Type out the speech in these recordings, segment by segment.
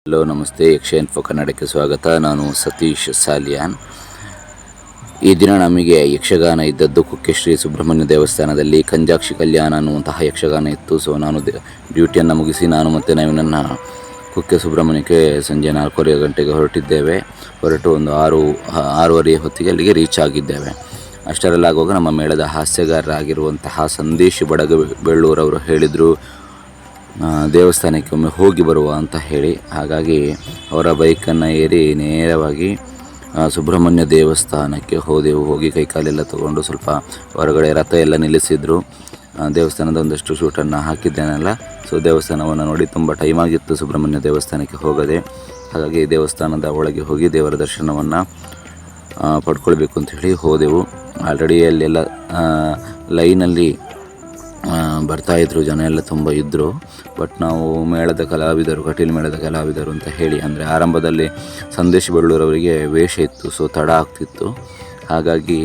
Hello ನಮಸ್ತೆ, ಯಕ್ಷ info ಕನ್ನಡಕ್ಕೆ ಸ್ವಾಗತ. ನಾನು ಸತೀಶ್ ಸಾಲಿಯಾನ್. ಈ ದಿನ ನಮಗೆ ಯಕ್ಷಗಾನ ಇದ್ದದ್ದು ಕುಕ್ಕೆ ಶ್ರೀ ಸುಬ್ರಹ್ಮಣ್ಯ ದೇವಸ್ಥಾನದಲ್ಲಿ ಕಂಜಾಕ್ಷಿ ಕಲ್ಯಾಣ ಅನ್ನುವಂತಹ ಯಕ್ಷಗಾನ ಇತ್ತು. ಸೊ ನಾನು ಡ್ಯೂಟಿಯನ್ನು ಮುಗಿಸಿ ನಾನು ಮತ್ತು ನವೀನನ್ನು ಕುಕ್ಕೆ ಸುಬ್ರಹ್ಮಣ್ಯಕ್ಕೆ ಸಂಜೆ 4:15 ಗಂಟೆಗೆ ಹೊರಟು ಒಂದು 6:30 ಹೊತ್ತಿಗೆ ಅಲ್ಲಿಗೆ ರೀಚ್ ಆಗಿದ್ದೇವೆ. ಅಷ್ಟರಲ್ಲಾಗುವಾಗ ನಮ್ಮ ಮೇಳದ ಹಾಸ್ಯಗಾರರಾಗಿರುವಂತಹ ಸಂದೇಶ್ ಬಡಗಬೆಳ್ಳೂರವರು ಹೇಳಿದರು, ದೇವಸ್ಥಾನಕ್ಕೆ ಒಮ್ಮೆ ಹೋಗಿ ಬರುವ ಅಂತ ಹೇಳಿ. ಹಾಗಾಗಿ ಅವರ ಬೈಕನ್ನು ಏರಿ ನೇರವಾಗಿ ಸುಬ್ರಹ್ಮಣ್ಯ ದೇವಸ್ಥಾನಕ್ಕೆ ಹೋಗಿ ಕೈಕಾಲೆಲ್ಲ ತಗೊಂಡು ಸ್ವಲ್ಪ ಹೊರಗಡೆ ರಥ ಎಲ್ಲ ನಿಲ್ಲಿಸಿದ್ರು. ದೇವಸ್ಥಾನದ ಒಂದಷ್ಟು ಶೂಟನ್ನು ಹಾಕಿದ್ದೇನಲ್ಲ. ಸೊ ದೇವಸ್ಥಾನವನ್ನು ನೋಡಿ ತುಂಬ ಟೈಮ್ ಆಗಿತ್ತು ಸುಬ್ರಹ್ಮಣ್ಯ ದೇವಸ್ಥಾನಕ್ಕೆ ಹೋಗದೆ. ಹಾಗಾಗಿ ದೇವಸ್ಥಾನದ ಒಳಗೆ ಹೋಗಿ ದೇವರ ದರ್ಶನವನ್ನು ಪಡ್ಕೊಳ್ಬೇಕು ಅಂತ ಹೇಳಿ ಹೋದೆವು. ಆಲ್ರೆಡಿ ಅಲ್ಲೆಲ್ಲ ಲೈನಲ್ಲಿ ಬರ್ತಾಯಿದ್ರು, ಜನ ಎಲ್ಲ ತುಂಬ ಇದ್ದರು. ಬಟ್ ನಾವು ಮೇಳದ ಕಲಾವಿದರು, ಕಟೀಲು ಮೇಳದ ಕಲಾವಿದರು ಅಂತ ಹೇಳಿ, ಅಂದರೆ ಆರಂಭದಲ್ಲಿ ಸಂದೇಶ್ ಬಳ್ಳೂರವರಿಗೆ ವೇಷ ಇತ್ತು. ಸೊ ತಡ ಆಗ್ತಿತ್ತು. ಹಾಗಾಗಿ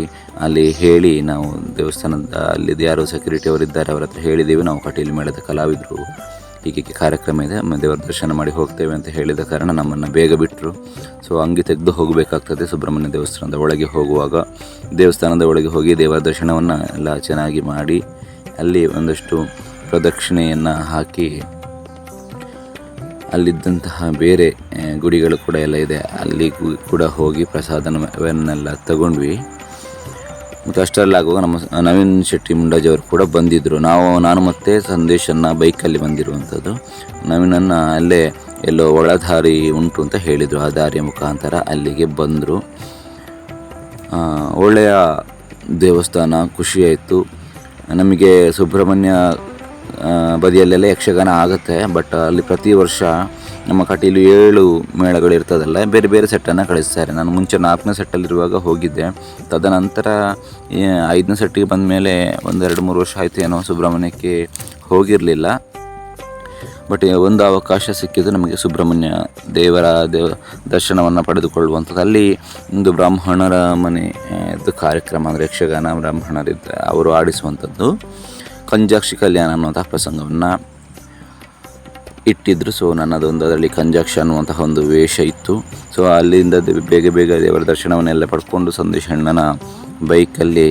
ಅಲ್ಲಿ ಹೇಳಿ ನಾವು ದೇವಸ್ಥಾನದ ಅಲ್ಲಿದ್ದು ಯಾರು ಸೆಕ್ಯೂರಿಟಿ ಅವರಿದ್ದಾರೆ ಅವರ ಹತ್ರ ಹೇಳಿದ್ದೀವಿ, ನಾವು ಕಟೀಲು ಮೇಳದ ಕಲಾವಿದರು, ಹೀಗೆ ಕಾರ್ಯಕ್ರಮ ಇದೆ, ದೇವರ ದರ್ಶನ ಮಾಡಿ ಹೋಗ್ತೇವೆ ಅಂತ ಹೇಳಿದ ಕಾರಣ ನಮ್ಮನ್ನು ಬೇಗ ಬಿಟ್ಟರು. ಸೊ ಅಂಗಿ ತೆಗೆದು ಹೋಗಬೇಕಾಗ್ತದೆ. ಸುಬ್ರಹ್ಮಣ್ಯ ದೇವಸ್ಥಾನದ ಒಳಗೆ ಹೋಗುವಾಗ ದೇವಸ್ಥಾನದ ಒಳಗೆ ಹೋಗಿ ದೇವರ ದರ್ಶನವನ್ನು ಎಲ್ಲ ಚೆನ್ನಾಗಿ ಮಾಡಿ ಅಲ್ಲಿ ಒಂದಷ್ಟು ಪ್ರದಕ್ಷಿಣೆಯನ್ನು ಹಾಕಿ ಅಲ್ಲಿದ್ದಂತಹ ಬೇರೆ ಗುಡಿಗಳು ಕೂಡ ಎಲ್ಲ ಇದೆ, ಅಲ್ಲಿ ಕೂಡ ಹೋಗಿ ಪ್ರಸಾದವನ್ನೆಲ್ಲ ತಗೊಂಡ್ವಿ. ಮತ್ತು ಅಷ್ಟರಲ್ಲಾಗುವಾಗ ನಮ್ಮ ನವೀನ್ ಶೆಟ್ಟಿ ಮುಂಡಾಜಿ ಅವರು ಕೂಡ ಬಂದಿದ್ದರು. ನಾನು ಮತ್ತು ಸಂದೇಶನ್ನು ಬೈಕಲ್ಲಿ ಬಂದಿರುವಂಥದ್ದು. ನವೀನನ್ನು ಅಲ್ಲೇ ಎಲ್ಲೋ ಒಳದಾರಿ ಉಂಟು ಅಂತ ಹೇಳಿದರು, ಆ ದಾರಿಯ ಮುಖಾಂತರ ಅಲ್ಲಿಗೆ ಬಂದರು. ಒಳ್ಳೆಯ ದೇವಸ್ಥಾನ, ಖುಷಿಯಾಯಿತು ನಮಗೆ. ಸುಬ್ರಹ್ಮಣ್ಯ ಬದಿಯಲ್ಲೆಲ್ಲ ಯಕ್ಷಗಾನ ಆಗುತ್ತೆ, ಬಟ್ ಅಲ್ಲಿ ಪ್ರತಿ ವರ್ಷ ನಮ್ಮ ಕಟೀಲು 7 ಮೇಳಗಳು ಇರ್ತದಲ್ಲ, ಬೇರೆ ಬೇರೆ ಸೆಟ್ಟನ್ನು ಕಳಿಸ್ತಾರೆ. ನಾನು ಮುಂಚೆ 4ನೇ ಸೆಟ್ಟಲ್ಲಿರುವಾಗ ಹೋಗಿದ್ದೆ. ತದನಂತರ 5ನೇ ಸೆಟ್ಟಿಗೆ ಬಂದ ಮೇಲೆ 1-2-3 ವರ್ಷ ಆಯಿತು ಏನೋ ಸುಬ್ರಹ್ಮಣ್ಯಕ್ಕೆ ಹೋಗಿರಲಿಲ್ಲ. ಬಟ್ ಒಂದು ಅವಕಾಶ ಸಿಕ್ಕಿದ್ದು ನಮಗೆ ಸುಬ್ರಹ್ಮಣ್ಯ ದೇವರ ದರ್ಶನವನ್ನು ಪಡೆದುಕೊಳ್ಳುವಂಥದ್ದು. ಅಲ್ಲಿ ಒಂದು ಬ್ರಾಹ್ಮಣರ ಮನೆಯದ್ದು ಕಾರ್ಯಕ್ರಮ, ಅಂದರೆ ಯಕ್ಷಗಾನ ಬ್ರಾಹ್ಮಣರಿದ್ದ ಅವರು ಆಡಿಸುವಂಥದ್ದು ಕಂಜಾಕ್ಷಿ ಕಲ್ಯಾಣ ಅನ್ನುವಂತಹ ಪ್ರಸಂಗವನ್ನು ಇಟ್ಟಿದ್ದರು. ಸೊ ನನ್ನದೊಂದು ಅದರಲ್ಲಿ ಕಂಜಾಕ್ಷಿ ಅನ್ನುವಂತಹ ಒಂದು ವೇಷ ಇತ್ತು. ಸೊ ಅಲ್ಲಿಂದ ಬೇಗ ದೇವರ ದರ್ಶನವನ್ನೆಲ್ಲ ಪಡ್ಕೊಂಡು ಸಂದೇಶ್ ಅಣ್ಣನ ಬೈಕಲ್ಲಿ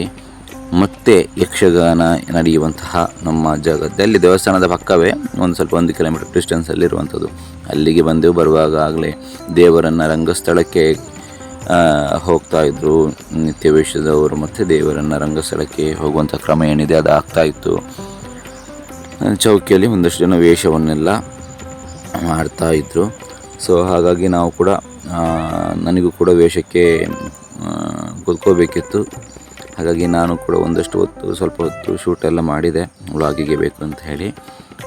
ಮತ್ತೆ ಯಕ್ಷಗಾನ ನಡೆಯುವಂತಹ ನಮ್ಮ ಜಾಗದಲ್ಲಿ, ಅಲ್ಲಿ ದೇವಸ್ಥಾನದ ಪಕ್ಕವೇ ಸ್ವಲ್ಪ 1 ಕಿಲೋಮೀಟರ್ ಡಿಸ್ಟೆನ್ಸಲ್ಲಿರುವಂಥದ್ದು, ಅಲ್ಲಿಗೆ ಬಂದೆವು. ಬರುವಾಗ ಆಗಲೇ ದೇವರನ್ನು ರಂಗಸ್ಥಳಕ್ಕೆ ಹೋಗ್ತಾಯಿದ್ರು ನಿತ್ಯ ವೇಷದವರು, ಮತ್ತು ದೇವರನ್ನು ರಂಗಸ್ಥಳಕ್ಕೆ ಹೋಗುವಂಥ ಕ್ರಮ ಏನಿದೆ ಅದು ಆಗ್ತಾಯಿತ್ತು. ಚೌಕಿಯಲ್ಲಿ ಒಂದಷ್ಟು ಜನ ವೇಷವನ್ನೆಲ್ಲ ಮಾಡ್ತಾಯಿದ್ರು. ಸೊ ಹಾಗಾಗಿ ನಾವು ಕೂಡ ನನಗೂ ಕೂಡ ವೇಷಕ್ಕೆ ಕೂತ್ಕೋಬೇಕಿತ್ತು. ಹಾಗಾಗಿ ನಾನು ಕೂಡ ಸ್ವಲ್ಪ ಹೊತ್ತು ಶೂಟೆಲ್ಲ ಮಾಡಿದೆ, ವ್ಲಾಗಿಗೆ ಬೇಕು ಅಂತ ಹೇಳಿ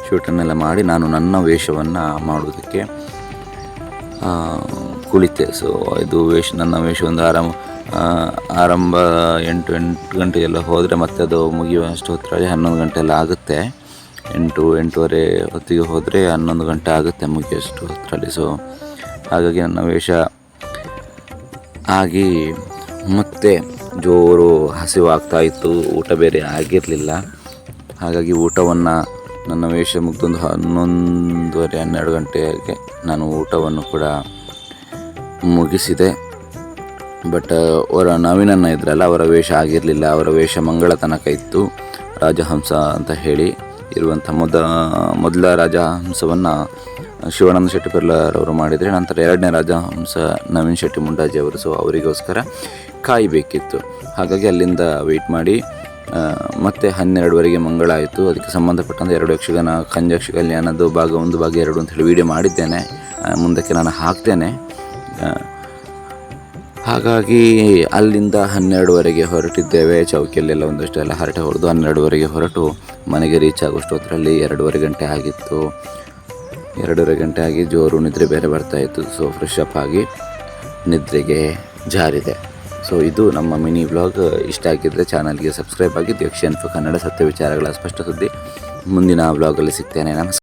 ಶೂಟನ್ನೆಲ್ಲ ಮಾಡಿ ನಾನು ನನ್ನ ವೇಷವನ್ನು ಮಾಡೋದಕ್ಕೆ ಕುಳಿತೆ. ಸೊ ಇದು ನನ್ನ ವೇಷ ಒಂದು ಆರಂಭ 8 ಗಂಟೆಗೆಲ್ಲ ಹೋದರೆ ಮತ್ತೆ ಅದು ಮುಗಿಯುವಷ್ಟು ಹೊತ್ತರಲ್ಲಿ 11 ಗಂಟೆ ಎಲ್ಲ ಆಗುತ್ತೆ. 8-8:30 ಹೊತ್ತಿಗೆ ಹೋದರೆ 11 ಗಂಟೆ ಆಗುತ್ತೆ ಮುಗಿಯೋಷ್ಟು ಹೊತ್ತರಲ್ಲಿ. ಸೊ ಹಾಗಾಗಿ ನನ್ನ ವೇಷ ಆಗಿ ಮತ್ತೆ ಜೋರು ಹಸಿವಾಗ್ತಾಯಿತ್ತು, ಊಟ ಬೇರೆ ಆಗಿರಲಿಲ್ಲ. ಹಾಗಾಗಿ ಊಟವನ್ನು ನನ್ನ ವೇಷ ಮುಗಿದೊಂದು 11:30-12 ಗಂಟೆಗೆ ನಾನು ಊಟವನ್ನು ಕೂಡ ಮುಗಿಸಿದೆ. ಬಟ್ ನವೀನನ್ನ ಇದ್ರಲ್ಲ, ಅವರ ವೇಷ ಆಗಿರಲಿಲ್ಲ. ಅವರ ವೇಷ ಮಂಗಳ ತನಕ ಇತ್ತು. ರಾಜಹಂಸ ಅಂತ ಹೇಳಿ ಇರುವಂಥ ಮೊದಲ ರಾಜಹಂಸವನ್ನು ಶಿವಾನಂದ ಶೆಟ್ಟಿ ಪೆರ್ಲಾರವರು ಮಾಡಿದರೆ, ನಂತರ 2ನೇ ರಾಜಹಂಸ ನವೀನ್ ಶೆಟ್ಟಿ ಮುಂಡಾಜಿ ಅವರು. ಸೊ ಅವರಿಗೋಸ್ಕರ ಕಾಯಬೇಕಿತ್ತು. ಹಾಗಾಗಿ ಅಲ್ಲಿಂದ ವೆಯ್ಟ್ ಮಾಡಿ ಮತ್ತೆ 12ವರೆಗೆ ಮಂಗಳ ಆಯಿತು. ಅದಕ್ಕೆ ಸಂಬಂಧಪಟ್ಟಂತೆ 2 ಯಕ್ಷಗಾನ ಕಂಜಾಕ್ಷಿ ಕಲ್ಯಾಣದ್ದು ಭಾಗ 1 ಭಾಗ 2 ಅಂತ ಹೇಳಿ ವಿಡಿಯೋ ಮಾಡಿದ್ದೇನೆ, ಮುಂದಕ್ಕೆ ನಾನು ಹಾಕ್ತೇನೆ. ಹಾಗಾಗಿ ಅಲ್ಲಿಂದ 12ವರೆಗೆ ಹೊರಟಿದ್ದೇವೆ. ಚೌಕಿಯಲ್ಲೆಲ್ಲ ಒಂದಷ್ಟೆಲ್ಲ ಹರಟೆ ಹೊಡೆದು 12ವರೆಗೆ ಹೊರಟು ಮನೆಗೆ ರೀಚ್ ಆಗೋಷ್ಟು ಹೊತ್ತರಲ್ಲಿ 2:15 ಗಂಟೆ ಆಗಿತ್ತು. 2:30 ಗಂಟೆ ಆಗಿ ಜೋರು ನಿದ್ರೆ ಬೇರೆ ಬರ್ತಾಯಿತ್ತು. ಸೊ ಫ್ರೆಶ್ ಅಪ್ ಆಗಿ ನಿದ್ರೆಗೆ ಜಾರಿದೆ. ಸೊ ಇದು ನಮ್ಮ ಮಿನಿ ವ್ಲಾಗ್. ಇಷ್ಟ ಆಗಿದ್ದರೆ ಚಾನಲ್ಗೆ ಸಬ್ಸ್ಕ್ರೈಬ್ ಆಗಿ. ಯಕ್ಷ ಇನ್ಫೋ ಕನ್ನಡ, ಸತ್ಯ ವಿಚಾರಗಳ ಸ್ಪಷ್ಟ ಸುದ್ದಿ. ಮುಂದಿನ ವ್ಲಾಗಲ್ಲಿ ಸಿಗ್ತೇನೆ. ನಮಸ್ಕಾರ.